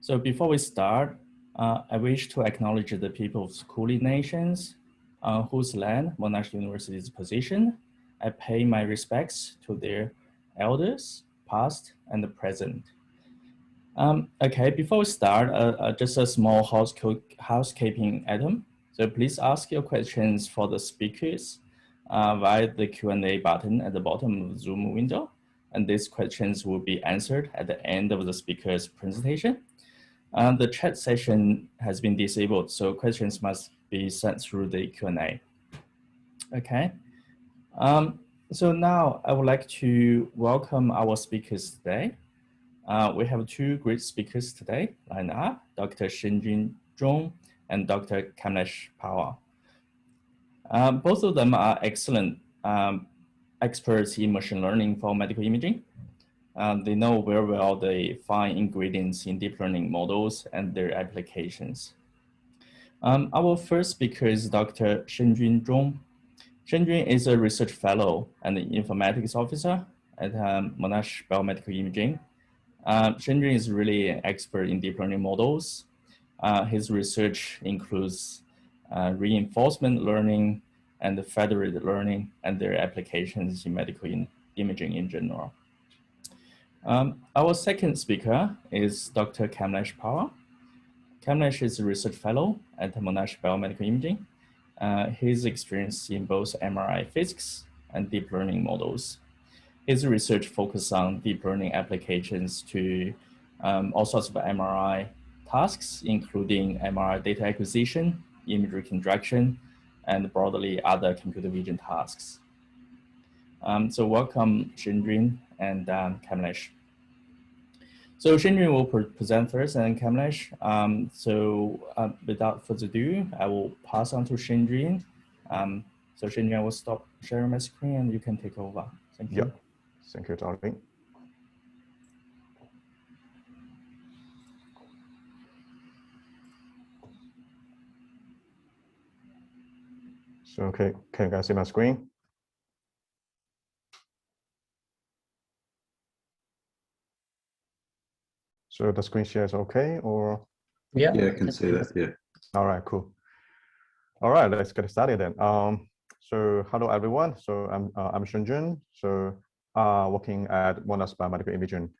So before we start, I wish to acknowledge the people of Kulin Nations on whose land Monash University is positioned. I pay my respects to their elders, past and present. Okay, before we start, just a small housekeeping item. So please ask your questions for the speakers via the Q&A button at the bottom of the Zoom window. And these questions will be answered at the end of the speaker's presentation. The chat session has been disabled, so questions must be sent through the Q&A. Okay. So now I would like to welcome our speakers today. We have two great speakers today lined up, Dr. Shenjun Zhong and Dr. Monash Biomedical. Both of them are excellent experts in machine learning for medical imaging. They know very well the fine ingredients in deep learning models and their applications. Our first speaker is Dr. Shenjun Zhong. Shenjun is a research fellow and an informatics officer at Monash Biomedical Imaging. Shenjun is really an expert in deep learning models. His research includes reinforcement learning and federated learning and their applications in medical imaging in general. Our second speaker is Dr. Monash Biomedical. Monash is a research fellow at Monash Biomedical Imaging. His experience in both MRI physics and deep learning models. His research focuses on deep learning applications to all sorts of MRI tasks, including MRI data acquisition, image reconstruction, and broadly other computer vision tasks. So welcome Shenjun and Monash. So Shenjun will present first and Monash. Without further ado, I will pass on to Shenjun. So Shenjun, I will stop sharing my screen and you can take over. Thank you. Yep. Thank you, darling. So, okay, can you guys see my screen? So the screen share is okay, or? Yeah, I can see that, yeah. All right, cool. All right, let's get started then. So hello everyone. So I'm Shenjun. So working at Monash Biomedical Imaging.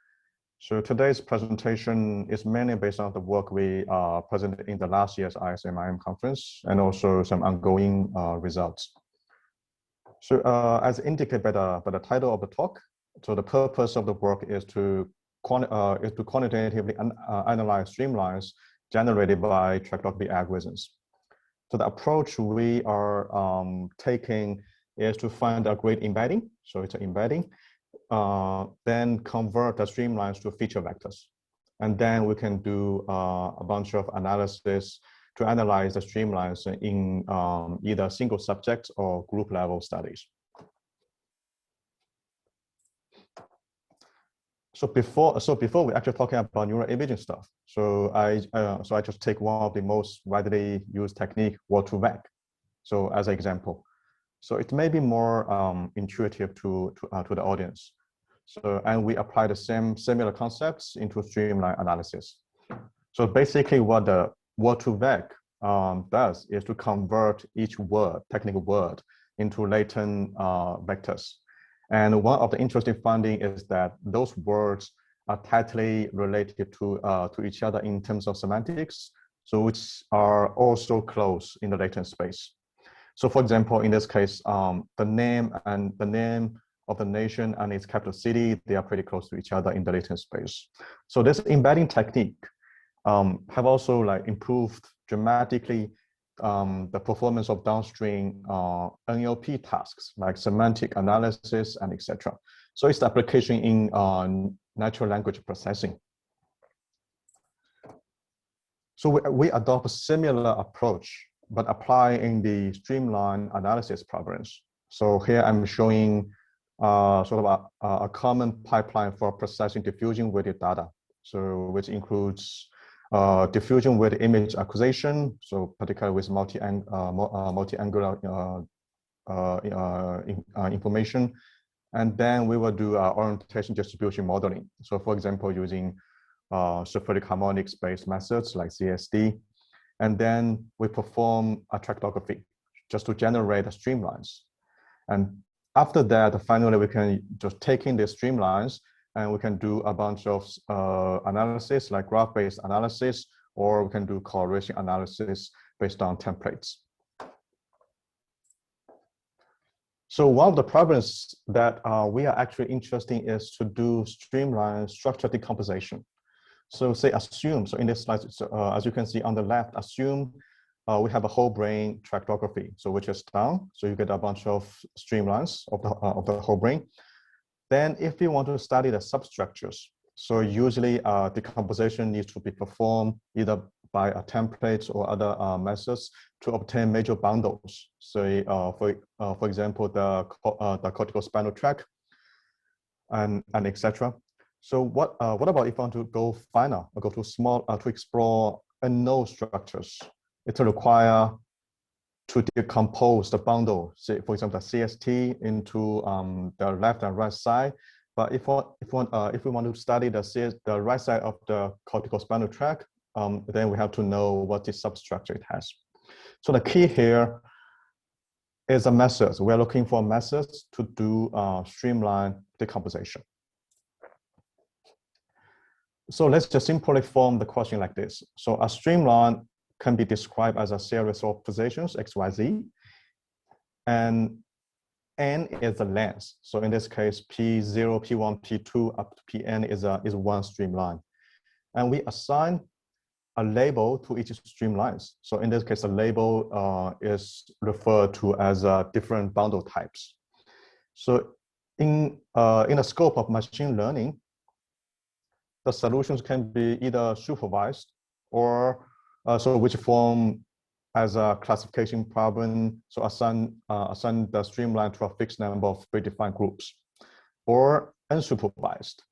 So today's presentation is mainly based on the work we presented in the last year's ISMIM conference and also some ongoing results. So as indicated by the title of the talk, so the purpose of the work is to quantitatively analyze streamlines generated by tractography algorithms. So the approach we are taking is to find a great embedding. So it's an embedding. Then convert the streamlines to feature vectors. And then we can do a bunch of analysis to analyze the streamlines in either single subject or group level studies. So before we actually talking about neural imaging stuff, so I just take one of the most widely used technique, word-to-vec. So as an example, so it may be more intuitive to the audience. So and we apply the similar concepts into streamline analysis. So basically, what the word-to-vec does is to convert each word, technical word, into latent vectors. And one of the interesting findings is that those words are tightly related to each other in terms of semantics, so which are also close in the latent space. So for example, in this case, the name of the nation and its capital city, they are pretty close to each other in the latent space. So this embedding technique have also like improved dramatically the performance of downstream NLP tasks like semantic analysis and etc. So it's the application in natural language processing. So we adopt a similar approach, but apply in the streamline analysis problems. So here I'm showing sort of a common pipeline for processing diffusion weighted data. So which includes diffusion with image acquisition, so particularly with multi-angular information. And then we will do orientation distribution modeling. So for example, using sulfuric harmonics-based methods like CSD. And then we perform a tractography just to generate the streamlines. And after that, finally, we can just take in the streamlines and we can do a bunch of analysis like graph-based analysis, or we can do correlation analysis based on templates. So one of the problems that we are actually interested in is to do streamline structure decomposition. So say assume, so in this slide, as you can see on the left, assume we have a whole brain tractography, so which is down. So you get a bunch of streamlines of the whole brain. Then if you want to study the substructures, so usually decomposition needs to be performed either by a template or other methods to obtain major bundles. So for example, the cortical spinal tract and etc. So what about if I want to go finer or go to small to explore unknown structures? It will require to decompose the bundle, say for example, the CST into the left and right side. But if we want to study the right side of the cortical spinal tract, then we have to know what the substructure it has. So the key here is a method. We're looking for methods to do streamline decomposition. So let's just simply form the question like this. So a streamline can be described as a series of positions, X, Y, Z, and N is the length. So in this case, P0, P1, P2 up to Pn is one streamline. And we assign a label to each streamlines. So in this case, the label is referred to as different bundle types. So in the scope of machine learning, the solutions can be either supervised or which form as a classification problem. So assign the streamline to a fixed number of predefined groups, or unsupervised.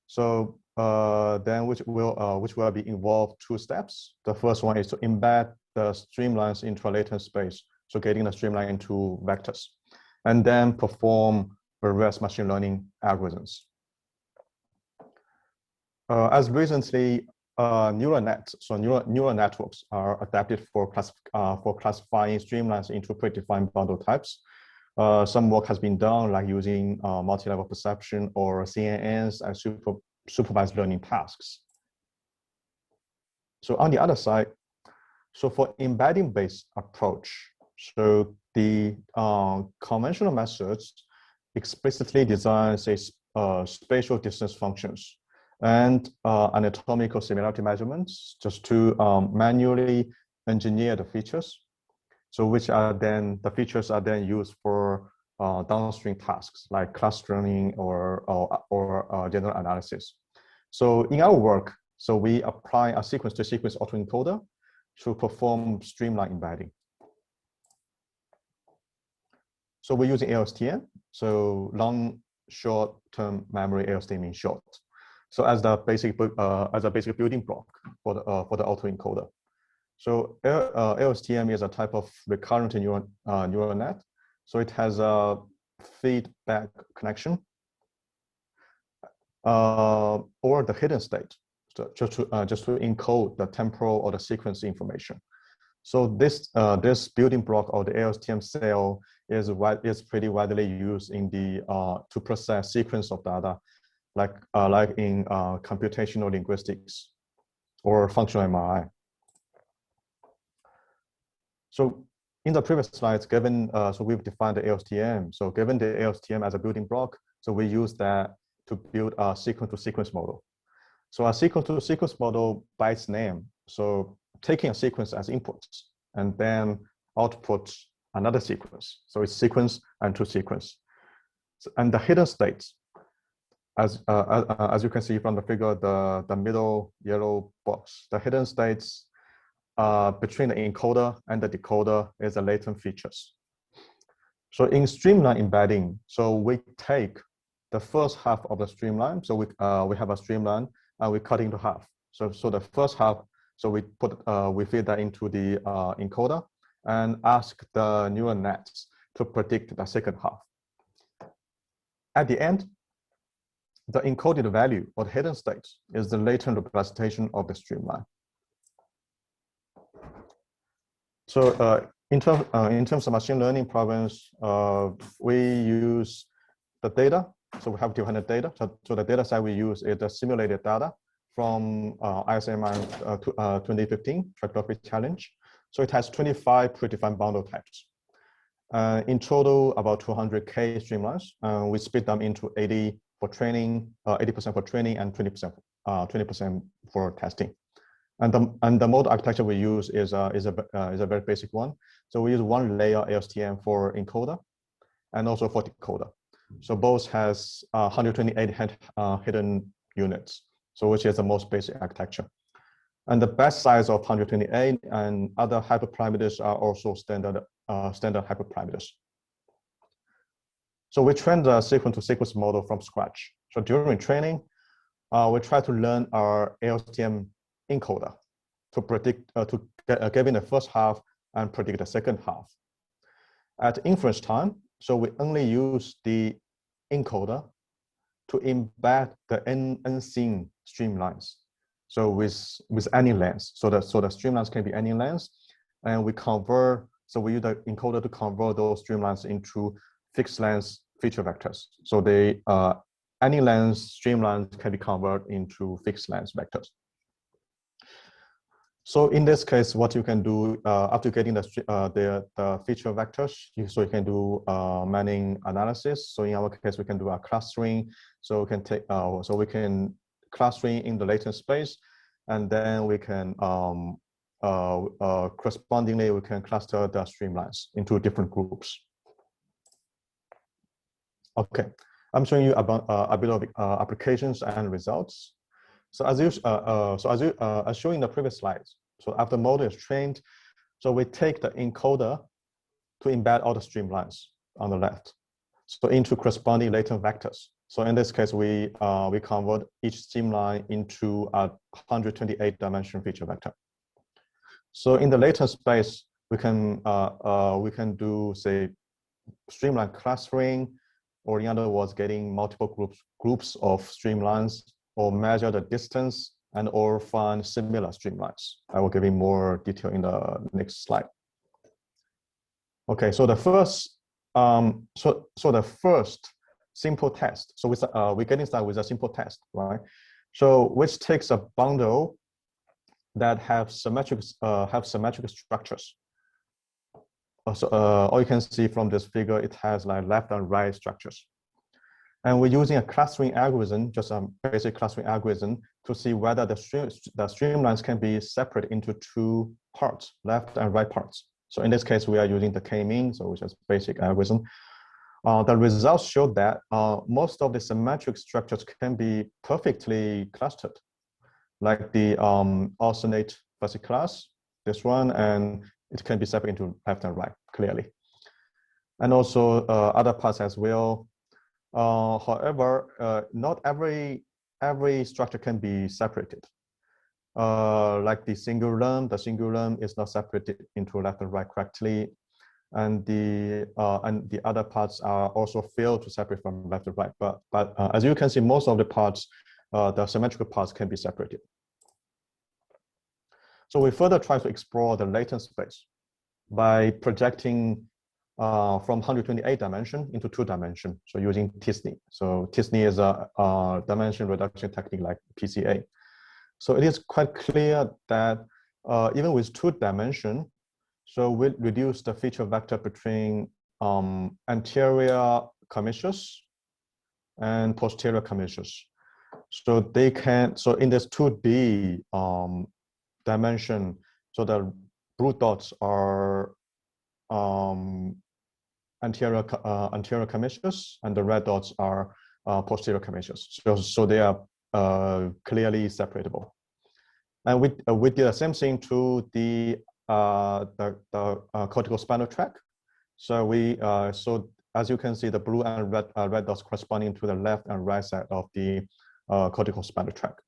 So then which will be involved two steps. The first one is to embed the streamlines into a latent space. So getting the streamline into vectors, and then perform various machine learning algorithms. As recently, neural nets, so neural networks are adapted for classifying streamlines into predefined bundle types. Some work has been done, like using multi-level perception or CNNs as supervised learning tasks. So on the other side, so for embedding-based approach, so the conventional methods explicitly design, say, spatial distance functions and anatomical similarity measurements just to manually engineer the features. So the features are then used for downstream tasks like clustering or general analysis. So in our work, so we apply a sequence-to-sequence autoencoder to perform streamline embedding. So we're using LSTM, so long short-term memory LSTM in short. So as a basic building block for the autoencoder. So LSTM is a type of recurrent neural net. So it has a feedback connection or the hidden state, so just to encode the temporal or the sequence information. So this building block or the LSTM cell is pretty widely used in to process sequence of data, like in computational linguistics or functional MRI. So in the previous slides, so we've defined the LSTM. So given the LSTM as a building block, so we use that to build a sequence-to-sequence model. So a sequence-to-sequence model by its name, so taking a sequence as inputs and then output another sequence. So it's sequence and to sequence. So, and the hidden states, as you can see from the figure, the middle yellow box, the hidden states between the encoder and the decoder is the latent features. So in streamline embedding, so we take the first half of the streamline. So we have a streamline and we cut into half. So the first half, so we feed that into the encoder and ask the neural nets to predict the second half. At the end, the encoded value or the hidden state is the latent representation of the streamline. So in terms of machine learning problems, we use the data. So we have different data. So the data set we use is the simulated data from ISMI 2015 tractography challenge. So it has 25 predefined bundle types. In total, about 200K streamlines. We split them into 80% for training and 20% for testing. And the mode architecture we use is a very basic one. So we use one layer LSTM for encoder and also for decoder. So both has 128 hidden units, so which is the most basic architecture. And the best size of 128 and other hyperparameters are also standard hyperparameters. So we trained the sequence-to-sequence model from scratch. So during training, we try to learn our LSTM encoder to predict, give in the first half and predict the second half. At inference time, so we only use the encoder to embed the unseen streamlines. So with any length, so the streamlines can be any length, and we convert. So we use the encoder to convert those streamlines into fixed length feature vectors. So they any length streamlines can be converted into fixed length vectors. So in this case, what you can do after getting the feature vectors, so you can do many analysis. So in our case, we can do a clustering. So we can take so we can clustering in the latent space, and then we can correspondingly we can cluster the streamlines into different groups. Okay, I'm showing you about a bit of applications and results. So as shown in the previous slides, so after model is trained, so we take the encoder to embed all the streamlines on the left, so into corresponding latent vectors. So in this case, we convert each streamline into a 128-dimension feature vector. So in the latent space, we can do, say, streamline clustering, or in other words, getting multiple groups of streamlines, or measure the distance, and or find similar streamlines. I will give you more detail in the next slide. Okay, so the first the first simple test. So we're getting started with a simple test, right? So which takes a bundle that have symmetric structures. So all you can see from this figure, it has like left and right structures. And we're using a clustering algorithm, just a basic clustering algorithm, to see whether the streamlines can be separated into two parts, left and right parts. So in this case, we are using the k-mean, so which is basic algorithm. The results show that most of the symmetric structures can be perfectly clustered, like the alternate class, this one, and it can be separated into left and right clearly. And also other parts as well. However, not every structure can be separated. Like the single limb is not separated into left and right correctly, and the other parts are also failed to separate from left and right. But as you can see, most of the parts, the symmetrical parts, can be separated. So we further try to explore the latent space by projecting from 128 dimension into 2 dimension, so using t-SNE. So t-SNE is a dimension reduction technique like PCA. So it is quite clear that even with 2 dimension, so we reduce the feature vector between anterior commissures and posterior commissures. So they can, so in this 2D dimension, so the blue dots are anterior commissures, and the red dots are posterior commissures. So they are clearly separable. And we did the same thing to the cortical spinal tract. So so as you can see, the blue and red dots corresponding to the left and right side of the cortical spinal tract.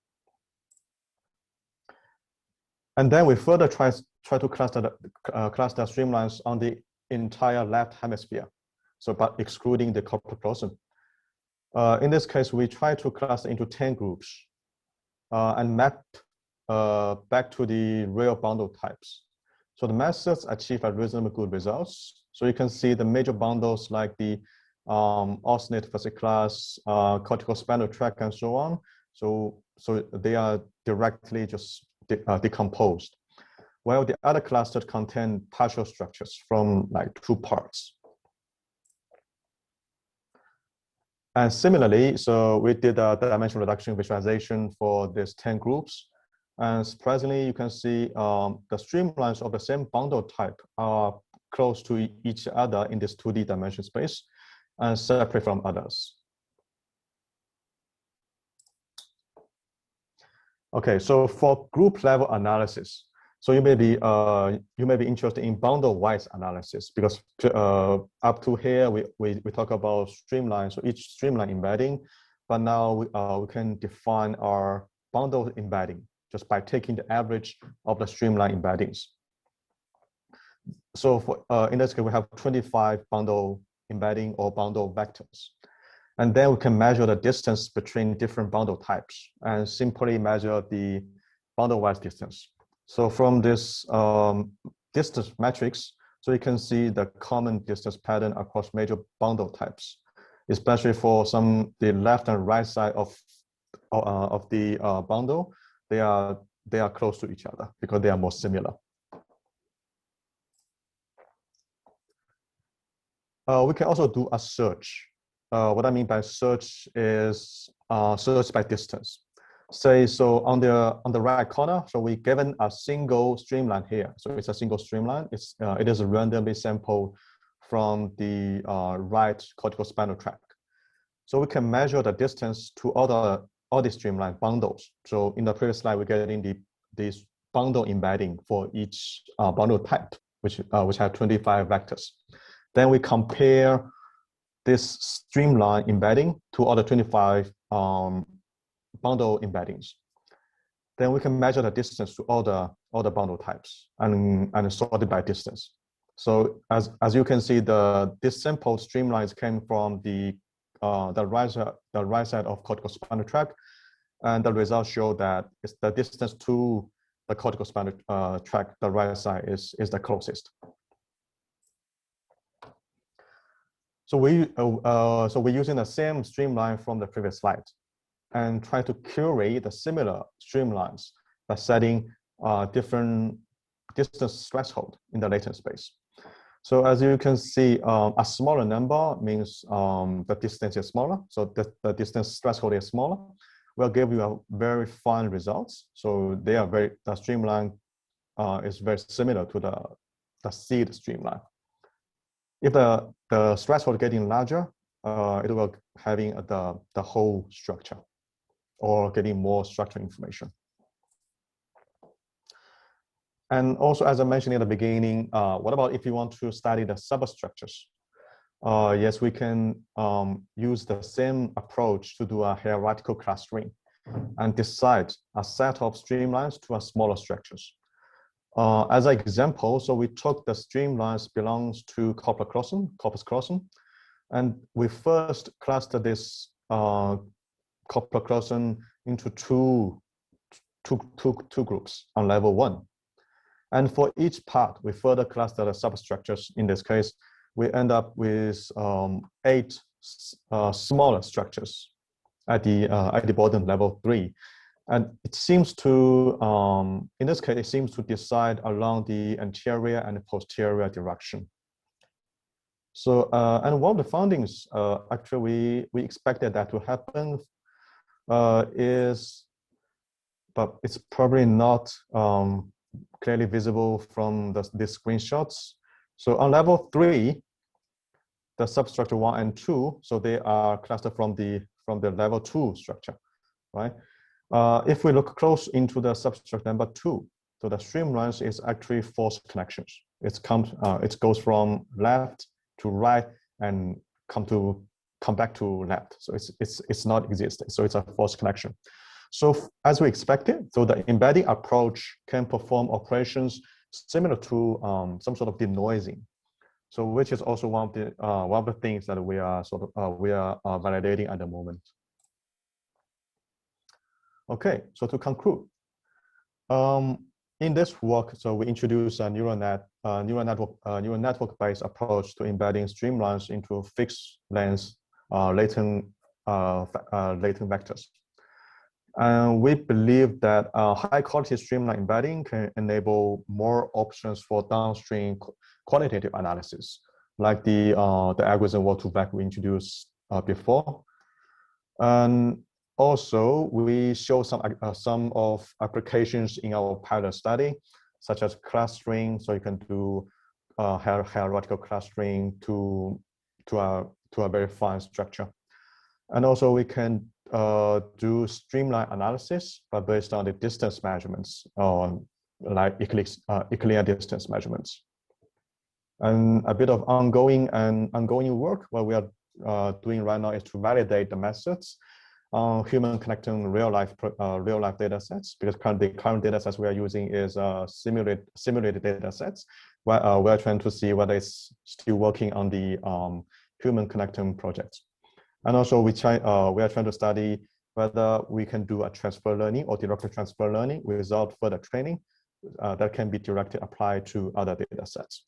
And then we further try to cluster streamlines on the entire left hemisphere, so but excluding the corpus callosum. In this case, we try to cluster into 10 groups and map back to the real bundle types. So the methods achieve a reasonably good results. So you can see the major bundles like the oscillate fasciculus, cortical spinal tract, and so on. So they are directly just decomposed. While the other clusters contain partial structures from like 2 parts. And similarly, so we did a dimension reduction visualization for these 10 groups. And surprisingly, you can see the streamlines of the same bundle type are close to each other in this 2D dimension space and separate from others. Okay, so for group level analysis, so you may be interested in Boundarywise analysis because up to here we talk about streamline, so each streamline embedding, but now we can define our bundle embedding just by taking the average of the streamline embeddings. So for in this case we have 25 bundle embedding or bundle vectors, and then we can measure the distance between different bundle types and simply measure the Boundarywise distance. So from this distance matrix, so you can see the common distance pattern across major bundle types, especially for the left and right side of the bundle. They are close to each other because they are more similar. We can also do a search. What I mean by search is search by distance. Say, so on the right corner, so we given a single streamline here. So it's a single streamline. It is randomly sampled from the right cortical spinal tract. So we can measure the distance to all the streamline bundles. So in the previous slide, we're getting this bundle embedding for each bundle type, which have 25 vectors. Then we compare this streamline embedding to all the 25 bundle embeddings. Then we can measure the distance to all the bundle types and sort it by distance. So as you can see, this sample streamlines came from the right side of cortical spinal tract, and the results show that it's the distance to the cortical spinal tract, the right side is the closest. So we're using the same streamline from the previous slide and try to curate the similar streamlines by setting different distance threshold in the latent space. So as you can see, a smaller number means the distance is smaller. So the distance threshold is smaller. Will give you a very fine results. So the streamline is very similar to the seed streamline. If the threshold getting larger, it will having the whole structure or getting more structural information. And also, as I mentioned in the beginning, what about if you want to study the substructures? Yes, we can use the same approach to do a hierarchical clustering and decide a set of streamlines to a smaller structures. As an example, so we took the streamlines belongs to corpus callosum, and we first cluster this corpus callosum into two groups on level 1. And for each part, we further cluster the substructures. In this case, we end up with 8 smaller structures at the bottom, level 3. And it seems to, in this case, it seems to decide along the anterior and posterior direction. So, and one of the findings, actually, we expected that to happen but it's probably not clearly visible from these screenshots. So on level 3, the substructure 1 and 2, so they are clustered from the level 2 structure, right? If we look close into the substructure number 2, so the streamlines is actually false connections. It goes from left to right and come back to left. So it's not existing. So it's a false connection. So as we expected, so the embedding approach can perform operations similar to some sort of denoising. So which is also one of the things that we are validating at the moment. Okay, so to conclude, in this work, so we introduce a neural network-based approach to embedding streamlines into fixed length latent vectors. And we believe that high-quality streamline embedding can enable more options for downstream quantitative analysis, like the algorithm wall-to-vec we introduced before. And also, we show some of applications in our pilot study, such as clustering. So you can do hierarchical clustering to a very fine structure. And also, we can do streamline analysis, but based on the distance measurements, like Euclidean distance measurements. And a bit of ongoing work what we are doing right now is to validate the methods on human connecting real life data sets, because the current data sets we are using is simulated data sets. We're trying to see whether it's still working on the human connecting projects. And also we are trying to study whether we can do a transfer learning or directed transfer learning without further training that can be directly applied to other data sets.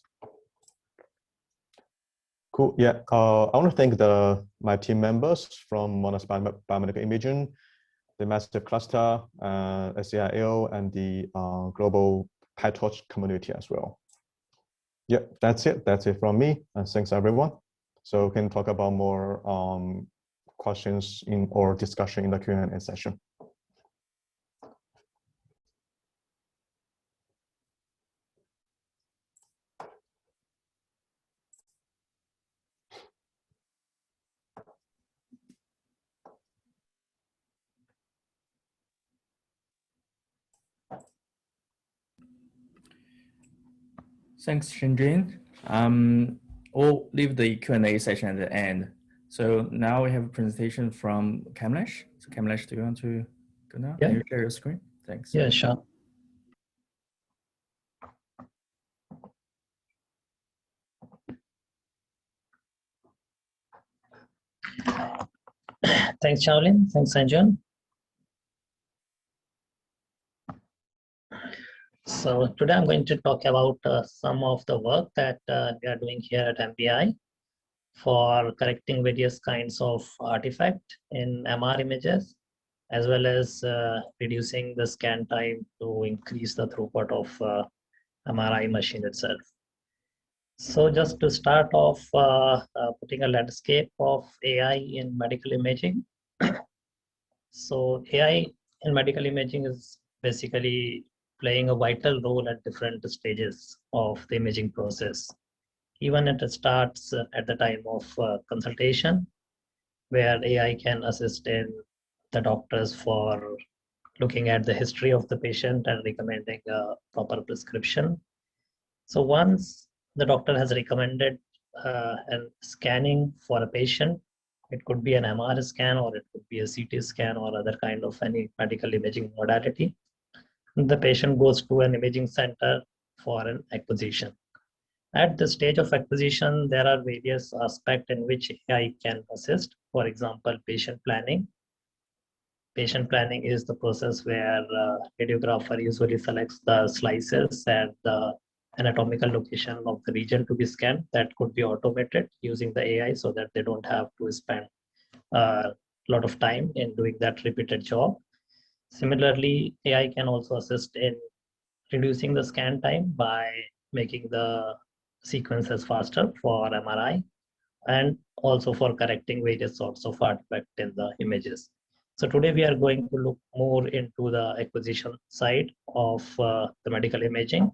Cool. Yeah, I want to thank my team members from Monash Biomedical Imaging, the Massive Cluster, SCIO, and the global PyTorch community as well. Yeah, that's it. That's it from me. And thanks everyone. So we can talk about more questions or discussion in the Q&A session. Thanks, Shenjun. We'll leave the Q&A session at the end. So now we have a presentation from Kamlesh. So Kamlesh, do you want to go now? Yeah. Can you share your screen? Thanks. Yeah, sure. Thanks, Shaolin. Thanks, Shenjun. So today I'm going to talk about some of the work that we are doing here at MBI for correcting various kinds of artifact in MR images, as well as reducing the scan time to increase the throughput of MRI machine itself. So just to start off, putting a landscape of AI in medical imaging. So AI in medical imaging is basically playing a vital role at different stages of the imaging process. Even it starts at the time of consultation, where AI can assist in the doctors for looking at the history of the patient and recommending a proper prescription. So once the doctor has recommended and scanning for a patient, it could be an MR scan or it could be a CT scan or other kind of any medical imaging modality. The patient goes to an imaging center for an acquisition. At the stage of acquisition, there are various aspects in which AI can assist. For example, patient planning. Patient planning is the process where radiographer usually selects the slices and the anatomical location of the region to be scanned. That could be automated using the AI so that they don't have to spend a lot of time in doing that repeated job. Similarly, AI can also assist in reducing the scan time by making the sequences faster for MRI and also for correcting various sorts of artifacts in the images. So today we are going to look more into the acquisition side of the medical imaging.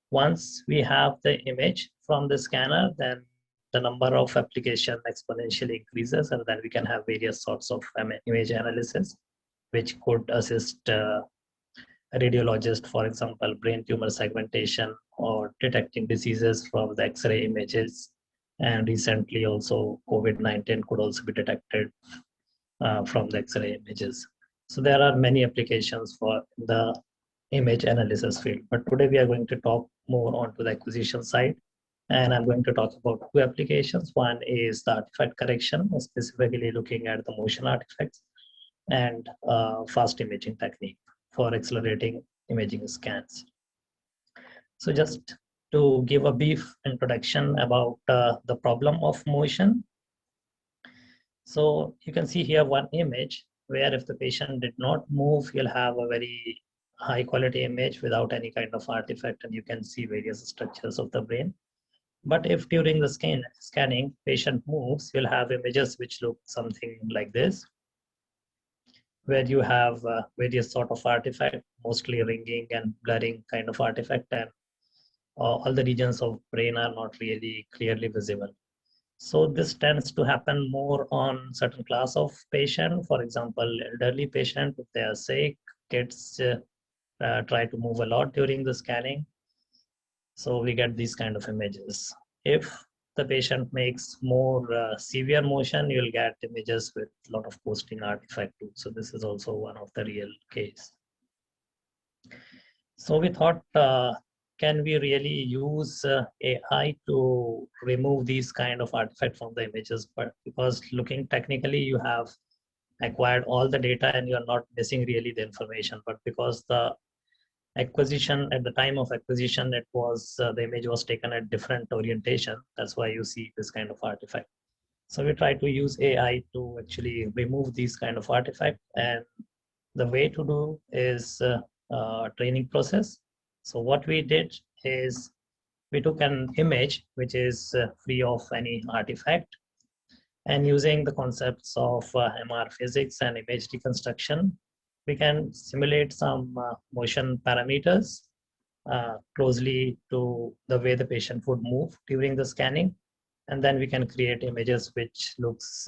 Once we have the image from the scanner, then the number of application exponentially increases, and then we can have various sorts of image analysis, which could assist a radiologist, for example, brain tumor segmentation or detecting diseases from the X-ray images. And recently also COVID-19 could also be detected from the X-ray images. So there are many applications for the image analysis field, but today we are going to talk more onto the acquisition side. And I'm going to talk about two applications. One is the artifact correction, specifically looking at the motion artifacts, and fast imaging technique for accelerating imaging scans. So just to give a brief introduction about the problem of motion. So you can see here one image where if the patient did not move, you'll have a very high quality image without any kind of artifact, and you can see various structures of the brain. But if during the scanning, patient moves, you'll have images which look something like this, where you have various sort of artifact, mostly ringing and blurring kind of artifact, and all the regions of brain are not really clearly visible. So this tends to happen more on certain class of patient. For example, elderly patient, if they are sick, kids try to move a lot during the scanning. So we get these kind of images. If the patient makes more severe motion, you'll get images with a lot of posting artifact too. So this is also one of the real case. So we thought, can we really use AI to remove these kind of artifacts from the images? But because looking technically, you have acquired all the data and you're not missing really the information. But because the acquisition, at the time of acquisition, it was the image was taken at different orientation. That's why you see this kind of artifact. So we try to use AI to actually remove these kind of artifacts. And the way to do is training process. So what we did is we took an image which is free of any artifact, and using the concepts of MR physics and image reconstruction, we can simulate some motion parameters closely to the way the patient would move during the scanning. And then we can create images which looks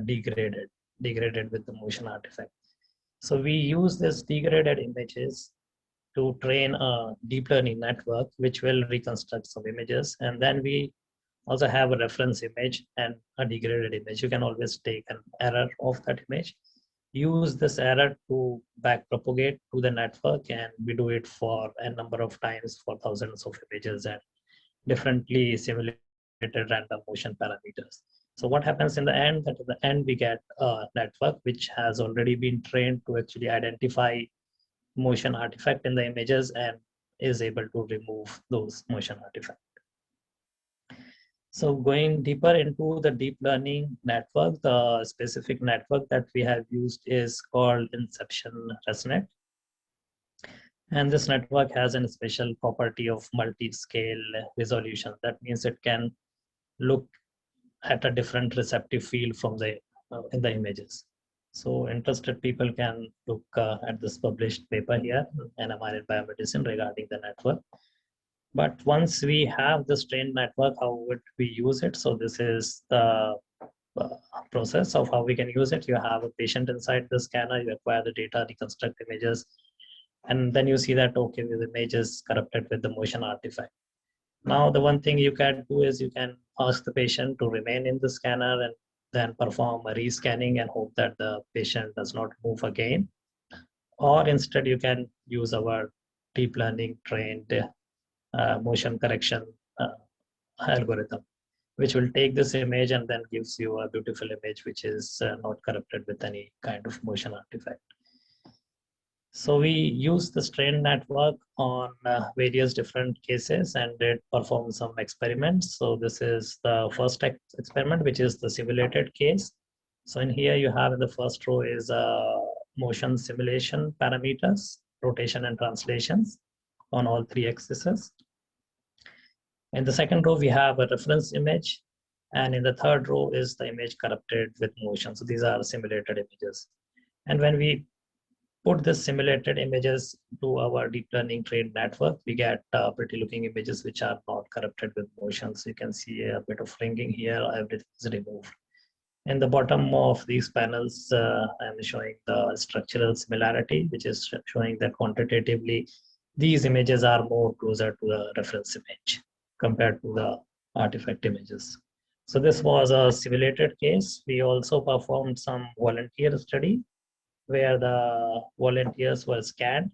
degraded with the motion artifact. So we use this degraded images to train a deep learning network, which will reconstruct some images. And then we also have a reference image and a degraded image. You can always take an error of that image, use this error to back propagate to the network, and we do it for a number of times for thousands of images and differently simulated random motion parameters. So what happens in the end, that at the end we get a network which has already been trained to actually identify motion artifact in the images and is able to remove those motion artifacts. So going deeper into the deep learning network, the specific network that we have used is called Inception ResNet. And this network has a special property of multi-scale resolution. That means it can look at a different receptive field from the in the images. So interested people can look at this published paper here, NMR in biomedicine, regarding the network. But once we have this trained network, how would we use it? So this is the process of how we can use it. You have a patient inside the scanner, you acquire the data, reconstruct images, and then you see that, okay, the image is corrupted with the motion artifact. Now, the one thing you can do is you can ask the patient to remain in the scanner and then perform a rescanning and hope that the patient does not move again. Or instead, you can use our deep learning trained motion correction algorithm, which will take this image and then gives you a beautiful image which is not corrupted with any kind of motion artifact. So we use the trained network on various different cases and it performs some experiments. So this is the first experiment, which is the simulated case. So in here you have in the first row is motion simulation parameters, rotation and translations on all three axes. In the second row, we have a reference image. And in the third row is the image corrupted with motion. So these are simulated images. And when we put the simulated images to our deep learning trained network, we get pretty looking images which are not corrupted with motion. So you can see a bit of ringing here, everything is removed. In the bottom of these panels, I'm showing the structural similarity, which is showing that quantitatively, these images are more closer to the reference image compared to the artifact images. So this was a simulated case. We also performed some volunteer study where the volunteers were scanned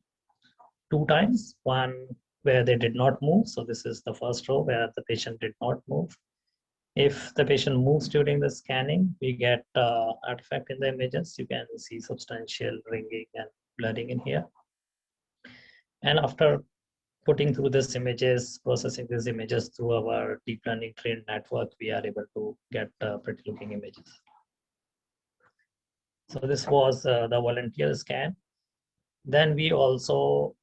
2 times, one where they did not move. So this is the first row where the patient did not move. If the patient moves during the scanning, we get artifact in the images. You can see substantial ringing and blurring in here. And after putting through these images, processing these images through our deep learning trained network, we are able to get pretty looking images. So this was the volunteer scan. Then we also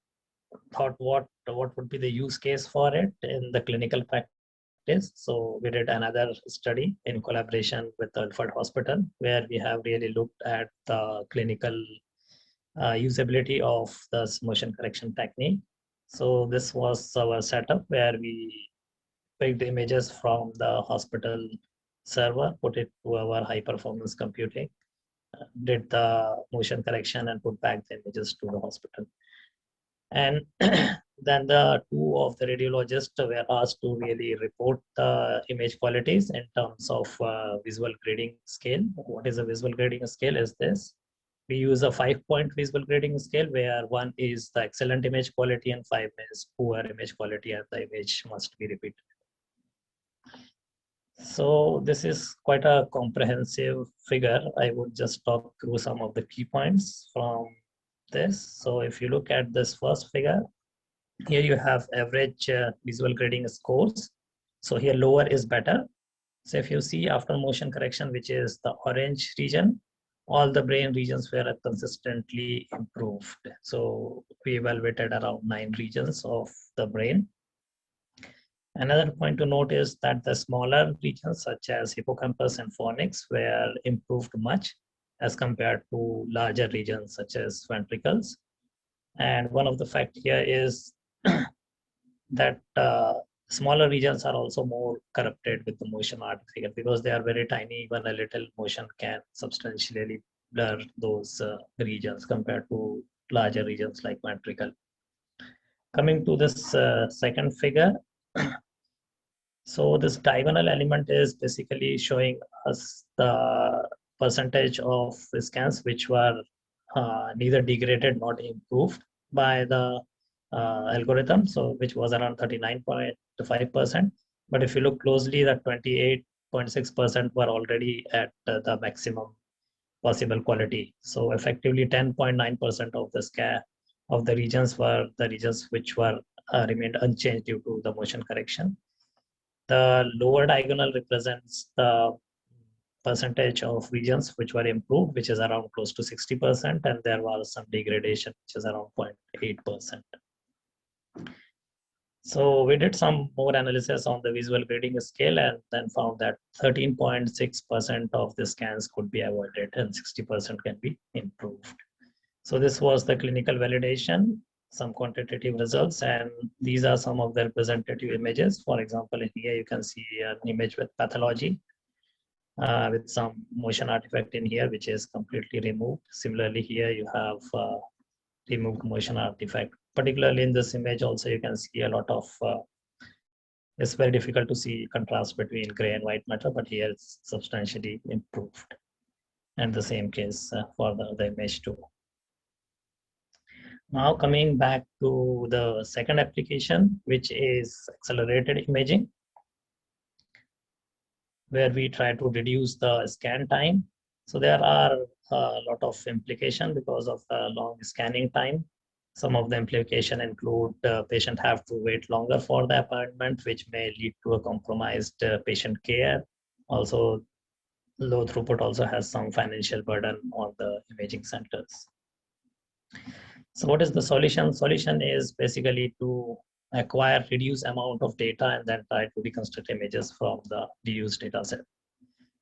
thought what would be the use case for it in the clinical practice. So we did another study in collaboration with the Alfred Hospital, where we have really looked at the clinical usability of the motion correction technique. So this was our setup where we picked images from the hospital server, put it to our high performance computing, did the motion correction and put back the images to the hospital. And then the two of the radiologists were asked to really report the image qualities in terms of visual grading scale. What is a visual grading scale is this. We use a 5-point visual grading scale where 1 is the excellent image quality and 5 is poor image quality, and the image must be repeated. So this is quite a comprehensive figure. I would just talk through some of the key points from this. So if you look at this first figure, here you have average visual grading scores. So here lower is better. So if you see after motion correction, which is the orange region, all the brain regions were consistently improved. So we evaluated around 9 regions of the brain. Another point to note is that the smaller regions such as hippocampus and fornix were improved much as compared to larger regions such as ventricles. And one of the fact here is that smaller regions are also more corrupted with the motion artifact because they are very tiny. Even a little motion can substantially blur those regions compared to larger regions like ventricle. Coming to this second figure, so this diagonal element is basically showing us the percentage of scans which were neither degraded nor improved by the algorithm, so which was around 39.5%. But if you look closely, that 28.6% were already at the maximum possible quality. So effectively 10.9% of the scan of the regions were the regions which were remained unchanged due to the motion correction. The lower diagonal represents the percentage of regions which were improved, which is around close to 60%, and there was some degradation, which is around 0.8%. So we did some more analysis on the visual grading scale and then found that 13.6% of the scans could be avoided and 60% can be improved. So this was the clinical validation, some quantitative results, and these are some of the representative images. For example, in here you can see an image with pathology with some motion artifact in here, which is completely removed. Similarly, here you have removed motion artifact. Particularly in this image also you can see a lot of, it's very difficult to see contrast between gray and white matter, but here it's substantially improved. And the same case for the image too. Now coming back to the second application, which is accelerated imaging, where we try to reduce the scan time. So there are a lot of implications because of the long scanning time. Some of the implications include the patient have to wait longer for the appointment, which may lead to a compromised patient care. Also, low throughput also has some financial burden on the imaging centers. So what is the solution? Solution is basically to acquire reduced amount of data and then try to reconstruct images from the reduced data set.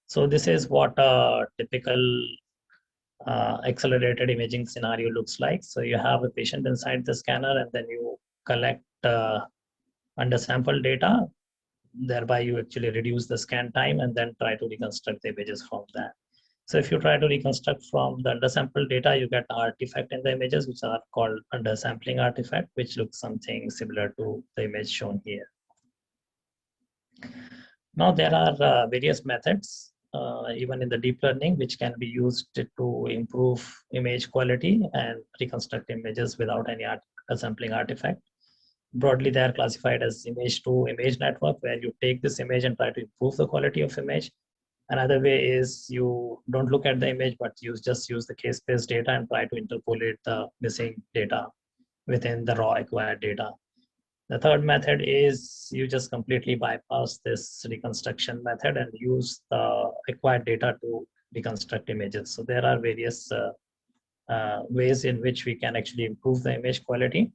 So this is what a typical accelerated imaging scenario looks like. So you have a patient inside the scanner and then you collect undersampled data. Thereby you actually reduce the scan time and then try to reconstruct the images from that. So if you try to reconstruct from the undersampled data, you get artifact in the images, which are called undersampling artifact, which looks something similar to the image shown here. Now there are various methods, even in the deep learning, which can be used to improve image quality and reconstruct images without any sampling artifact. Broadly, they are classified as image to image network, where you take this image and try to improve the quality of image. Another way is you don't look at the image, but you just use the case-based data and try to interpolate the missing data within the raw acquired data. The third method is you just completely bypass this reconstruction method and use the acquired data to reconstruct images. So there are various ways in which we can actually improve the image quality.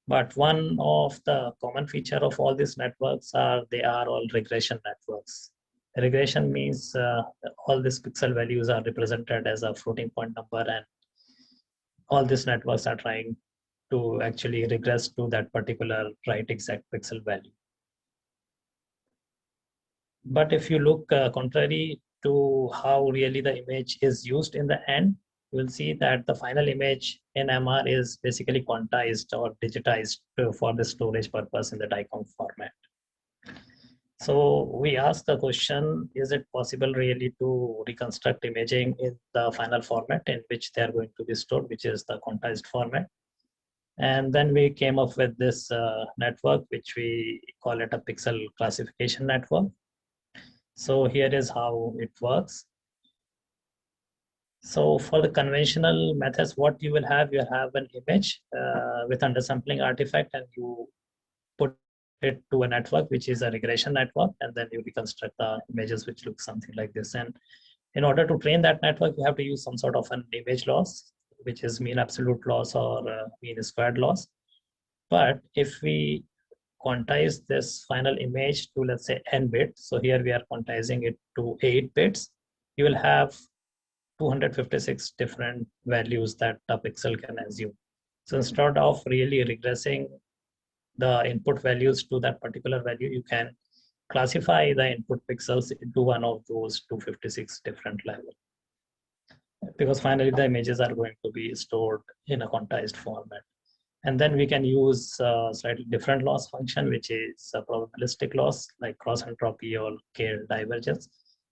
But one of the common feature of all these networks are they are all regression networks. Regression means all these pixel values are represented as a floating point number, and all these networks are trying to actually regress to that particular right exact pixel value. But if you look contrary to how really the image is used in the end, you will see that the final image in MR is basically quantized or digitized for the storage purpose in the DICOM format. So we ask the question, is it possible really to reconstruct imaging in the final format in which they are going to be stored, which is the quantized format? And then we came up with this network, which we call it a pixel classification network. So here is how it works. So for the conventional methods, what you will have an image with undersampling artifact, and you put it to a network, which is a regression network, and then you reconstruct the images, which look something like this. And in order to train that network, you have to use some sort of an image loss, which is mean absolute loss or mean squared loss. But if we quantize this final image to, let's say, n bits, so here we are quantizing it to 8 bits, you will have 256 different values that a pixel can assume. So instead of really regressing the input values to that particular value, you can classify the input pixels into one of those 256 different levels, because finally the images are going to be stored in a quantized format. And then we can use a slightly different loss function, which is a probabilistic loss like cross entropy or K divergence.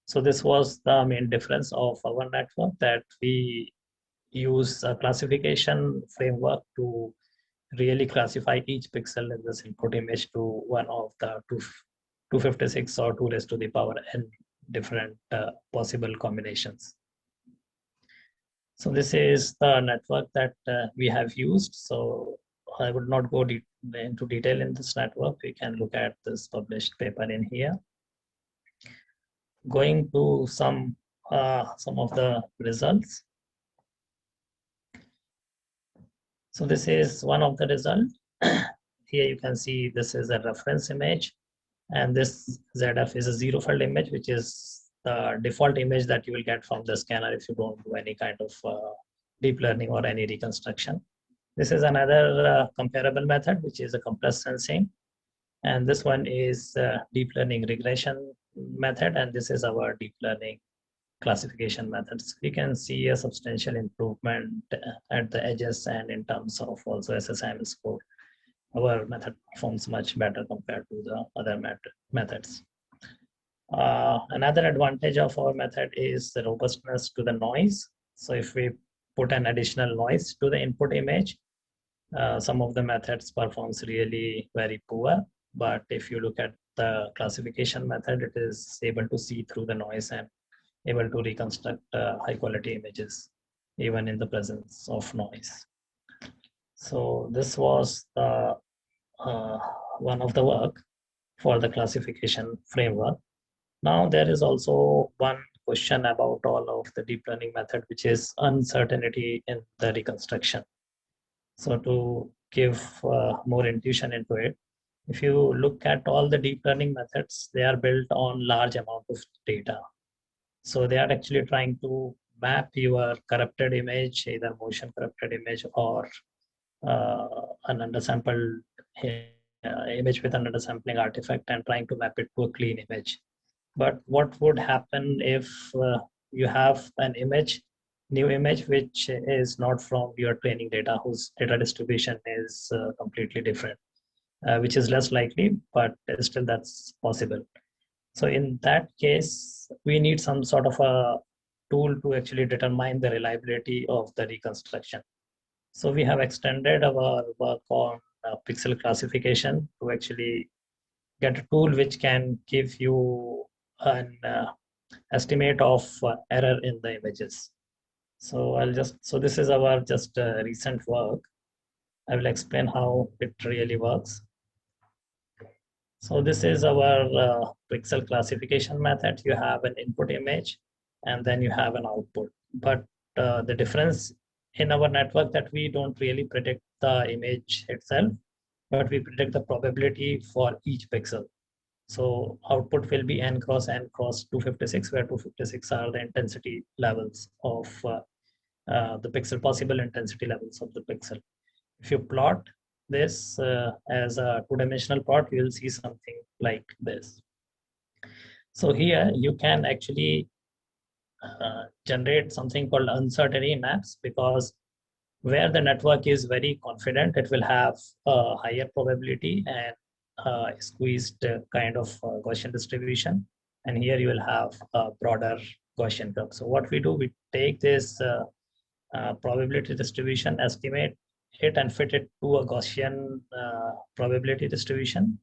So this was the main difference of our network, that we use a classification framework to really classify each pixel in this input image to one of the 256 or 2 raised to the power n different possible combinations. So this is the network that we have used. So I would not go into detail in this network. We can look at this published paper in here. Going to some of the results. So this is one of the results. Here you can see this is a reference image, and this ZF is a zero-fold image, which is the default image that you will get from the scanner if you don't do any kind of deep learning or any reconstruction. This is another comparable method, which is a compressed sensing. And this one is deep learning regression method, and this is our deep learning classification methods. We can see a substantial improvement at the edges, and in terms of also SSIM score, our method performs much better compared to the other methods. Another advantage of our method is the robustness to the noise. So if we put an additional noise to the input image, some of the methods performs really very poor. But if you look at the classification method, it is able to see through the noise and able to reconstruct high quality images, even in the presence of noise. So this was the one of the work for the classification framework. Now there is also one question about all of the deep learning method, which is uncertainty in the reconstruction. So to give more intuition into it, if you look at all the deep learning methods, they are built on large amount of data. So they are actually trying to map your corrupted image, either motion corrupted image or an undersampled image with an undersampling artifact, and trying to map it to a clean image. But what would happen if you have an image, new image, which is not from your training data, whose data distribution is completely different, which is less likely, but still that's possible. So in that case, we need some sort of a tool to actually determine the reliability of the reconstruction. So we have extended our work on pixel classification to actually get a tool which can give you an estimate of error in the images. So this is our just recent work. I will explain how it really works. So this is our pixel classification method. You have an input image and then you have an output. But the difference in our network that we don't really predict the image itself, but we predict the probability for each pixel. So output will be n cross 256, where 256 are the intensity levels of the pixel, possible intensity levels of the pixel. If you plot this as a two-dimensional plot, you will see something like this. So here you can actually generate something called uncertainty maps, because where the network is very confident, it will have a higher probability and squeezed kind of Gaussian distribution. And here you will have a broader Gaussian curve. So what we do, we take this probability distribution, estimate it and fit it to a Gaussian probability distribution,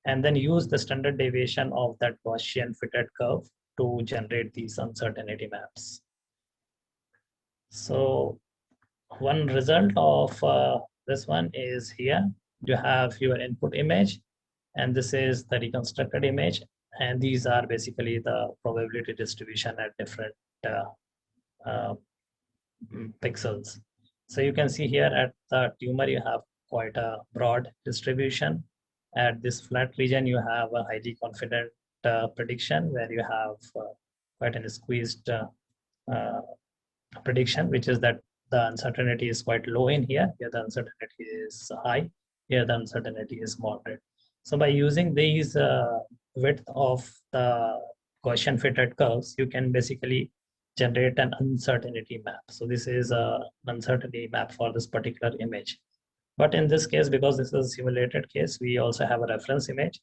and then use the standard deviation of that Gaussian fitted curve to generate these uncertainty maps. So one result of this one is here. You have your input image, and this is the reconstructed image, and these are basically the probability distribution at different pixels. So you can see here at the tumor, you have quite a broad distribution. At this flat region, you have a highly confident prediction, where you have quite a squeezed prediction, which is that the uncertainty is quite low in here. Here the uncertainty is high. Here the uncertainty is moderate. So by using these width of the Gaussian fitted curves, you can basically generate an uncertainty map. So this is an uncertainty map for this particular image. But in this case, because this is a simulated case, we also have a reference image.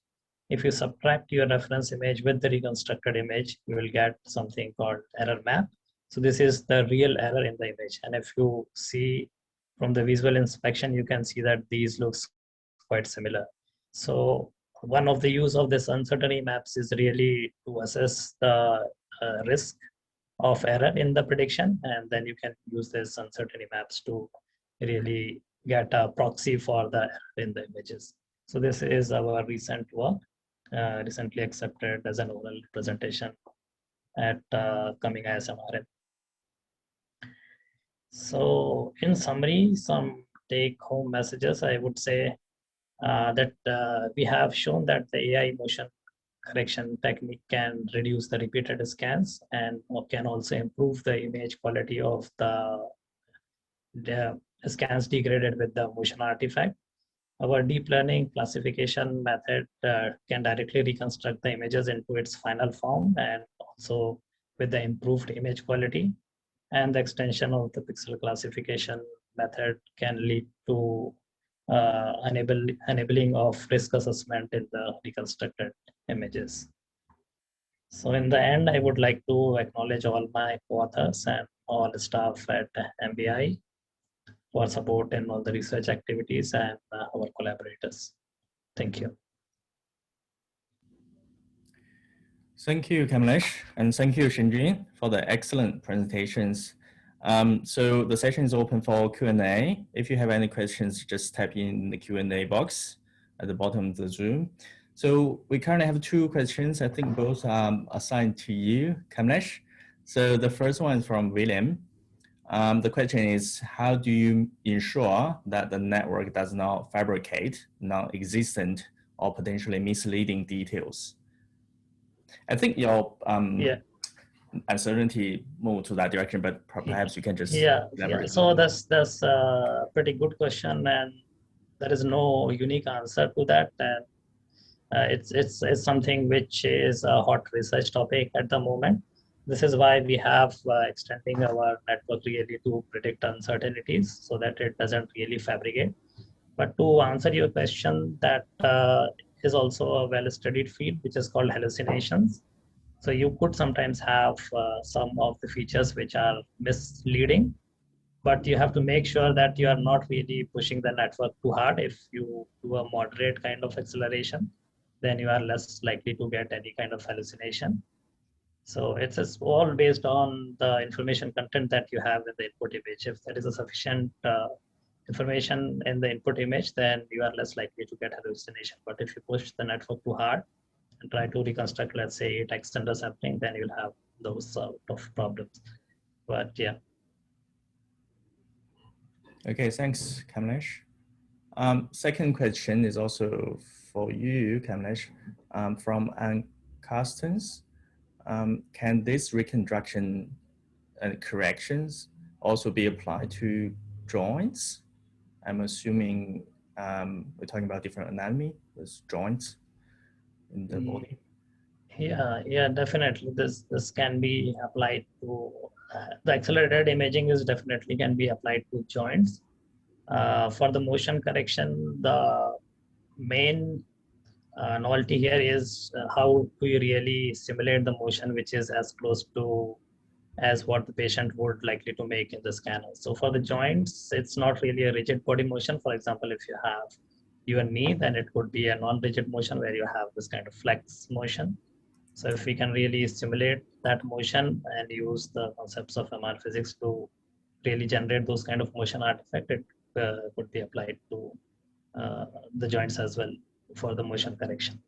If you subtract your reference image with the reconstructed image, you will get something called error map. So this is the real error in the image. And if you see from the visual inspection, you can see that these looks quite similar. So one of the use of this uncertainty maps is really to assess the risk of error in the prediction, and then you can use this uncertainty maps to really get a proxy for the error in the images. So this is our recent work, recently accepted as an oral presentation at coming ISMRN. So in summary, some take-home messages, I would say that we have shown that the AI motion correction technique can reduce the repeated scans and can also improve the image quality of the scans degraded with the motion artifact. Our deep learning classification method can directly reconstruct the images into its final form, and also with the improved image quality. And the extension of the pixel classification method can lead to enabling of risk assessment in the reconstructed images. So in the end, I would like to acknowledge all my co-authors and all staff at MBI for support in all the research activities, and our collaborators. Thank you. Thank you, Kamlesh, and thank you, Shenjun, for the excellent presentations. So the session is open for Q&A. If you have any questions, just type in the Q&A box at the bottom of the Zoom. So we currently have 2 questions. I think both are assigned to you, Kamlesh. So the first one is from William. The question is, how do you ensure that the network does not fabricate non-existent or potentially misleading details? I think your uncertainty moved to that direction, but perhaps you can just elaborate. So that's a pretty good question, and there is no unique answer to that. And it's something which is a hot research topic at the moment. This is why we have extending our network really to predict uncertainties so that it doesn't really fabricate. But to answer your question, that is also a well-studied field, which is called hallucinations. So you could sometimes have some of the features which are misleading, but you have to make sure that you are not really pushing the network too hard. If you do a moderate kind of acceleration, then you are less likely to get any kind of hallucination. So it's all based on the information content that you have in the input image. If there is a sufficient information in the input image, then you are less likely to get hallucination. But if you push the network too hard and try to reconstruct, let's say, text under sampling, then you'll have those sort of problems. But yeah. Okay, thanks, Kamlesh. Second question is also for you, Kamlesh, from Ann Carstens. Can this reconstruction and corrections also be applied to joints? I'm assuming we're talking about different anatomy with joints in the body. Yeah, definitely. This can be applied to the accelerated imaging is definitely can be applied to joints. For the motion correction, the main novelty here is how do you really simulate the motion which is as close to as what the patient would likely to make in the scanner. So for the joints, it's not really a rigid body motion. For example, if you have you and me, then it would be a non-rigid motion where you have this kind of flex motion. So if we can really simulate that motion and use the concepts of MR physics to really generate those kind of motion artifact, it could be applied to the joints as well for the motion correction.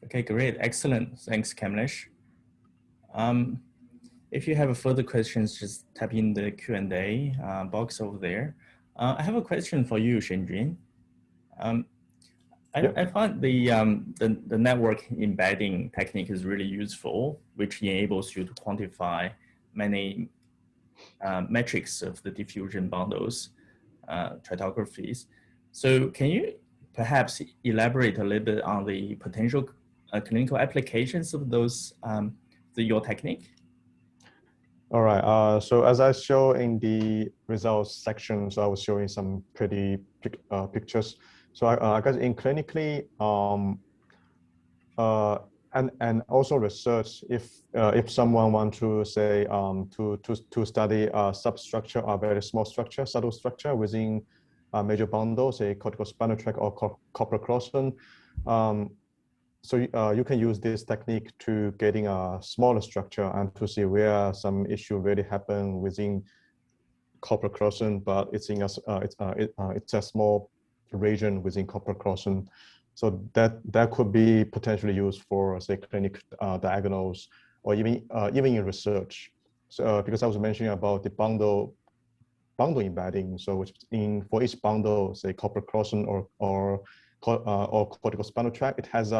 Okay, great, excellent. Thanks, Kamlesh. If you have further questions, just type in the Q&A box over there. I have a question for you, Shenjun. I find the network embedding technique is really useful, which enables you to quantify many metrics of the diffusion bundles, tractographies. So can you perhaps elaborate a little bit on the potential clinical applications of those, your technique? All right, so as I show in the results section, so I was showing some pretty pictures. So I guess in clinically, and also research, if someone wants to say to study a substructure, a very small structure, subtle structure within a major bundle, say cortical spinal tract or corporal crossing, so you can use this technique to getting a smaller structure and to see where some issue really happen within corporal crossing, but it's in it's a small region within corporal crossing. So that could be potentially used for, say, clinic diagnose or even in research. So because I was mentioning about the bundle embedding, so which for each bundle, say corporal crossing or cortical spinal tract, it has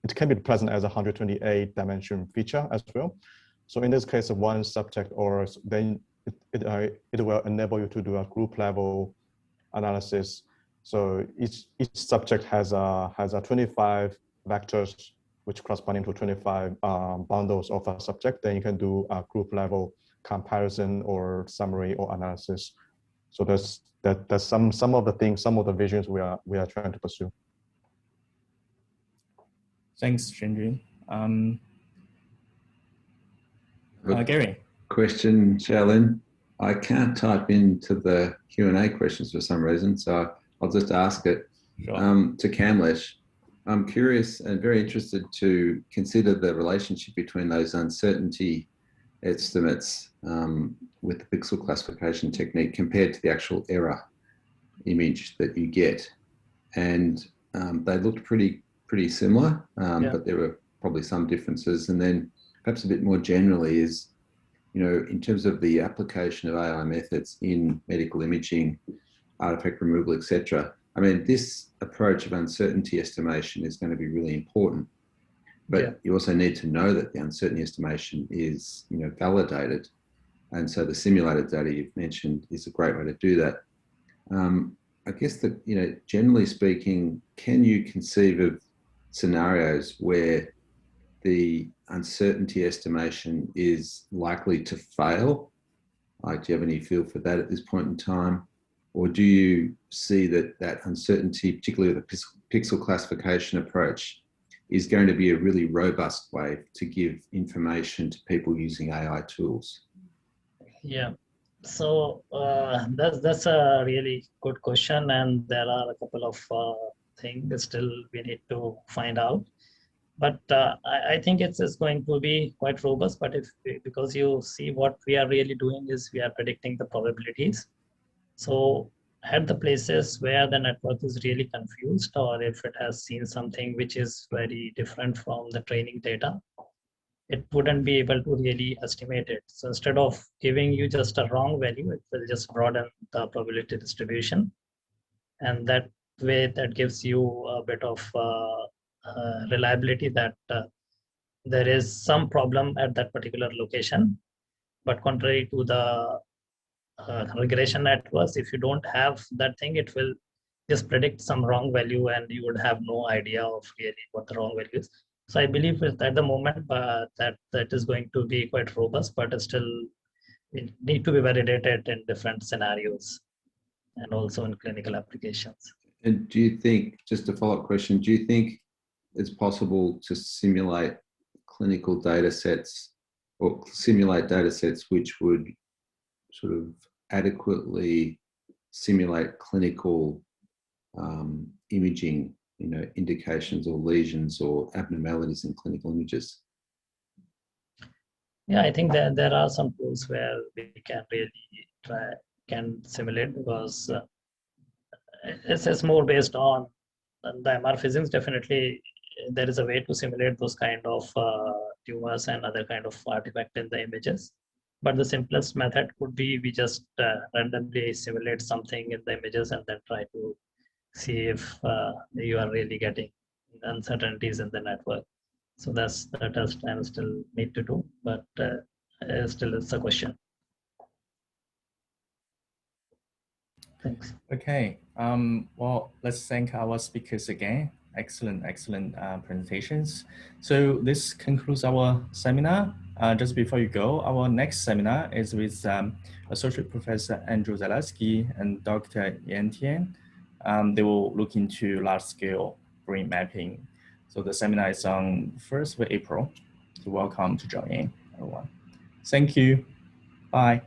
it can be present as a 128 dimension feature as well. So in this case of one subject, or then it will enable you to do a group level analysis. So each subject has a 25 vectors which corresponding to 25 bundles of a subject. Then you can do a group level comparison or summary or analysis. So that's some of the things, some of the visions we are trying to pursue. Thanks, Shenjun. Gary. Question, Shaolin. I can't type into the Q&A questions for some reason, so I'll just ask it. Sure. To Kamlesh. I'm curious and very interested to consider the relationship between those uncertainty estimates with the pixel classification technique compared to the actual error image that you get. And they looked pretty similar, but there were probably some differences. And then perhaps a bit more generally is, in terms of the application of AI methods in medical imaging, artifact removal, etc. I mean, this approach of uncertainty estimation is going to be really important, but you also need to know that the uncertainty estimation is, validated. And so the simulated data you've mentioned is a great way to do that. I guess that, generally speaking, can you conceive of scenarios where the uncertainty estimation is likely to fail? Like, do you have any feel for that at this point in time? Or do you see that uncertainty, particularly with the pixel classification approach, is going to be a really robust way to give information to people using AI tools? Yeah, so that's a really good question, and there are a couple of things still we need to find out. But I think it's going to be quite robust. But because you see what we are really doing is we are predicting the probabilities. So at the places where the network is really confused, or if it has seen something which is very different from the training data, it wouldn't be able to really estimate it. So instead of giving you just a wrong value, it will just broaden the probability distribution. And that way, that gives you a bit of reliability that there is some problem at that particular location. But contrary to the regression networks, if you don't have that thing, it will just predict some wrong value and you would have no idea of really what the wrong value is. So I believe at the moment that is going to be quite robust, but it still need to be validated in different scenarios and also in clinical applications. And do you think, just a follow-up question, do you think it's possible to simulate clinical data sets or simulate data sets which would sort of adequately simulate clinical imaging, indications or lesions or abnormalities in clinical images? Yeah, I think that there are some tools where we can really can simulate, because it's more based on the MR physics. Definitely, there is a way to simulate those kind of tumors and other kind of artifact in the images. But the simplest method would be we just randomly simulate something in the images and then try to see if you are really getting uncertainties in the network. So that's the test I still need to do, but still it's a question. Thanks. Okay. Well, let's thank our speakers again. Excellent presentations. So this concludes our seminar. Just before you go, our next seminar is with Associate Professor Andrew Zaleski and Dr. Yan Tian. They will look into large-scale brain mapping. So the seminar is on 1st of April. So welcome to join in, everyone. Thank you. Bye.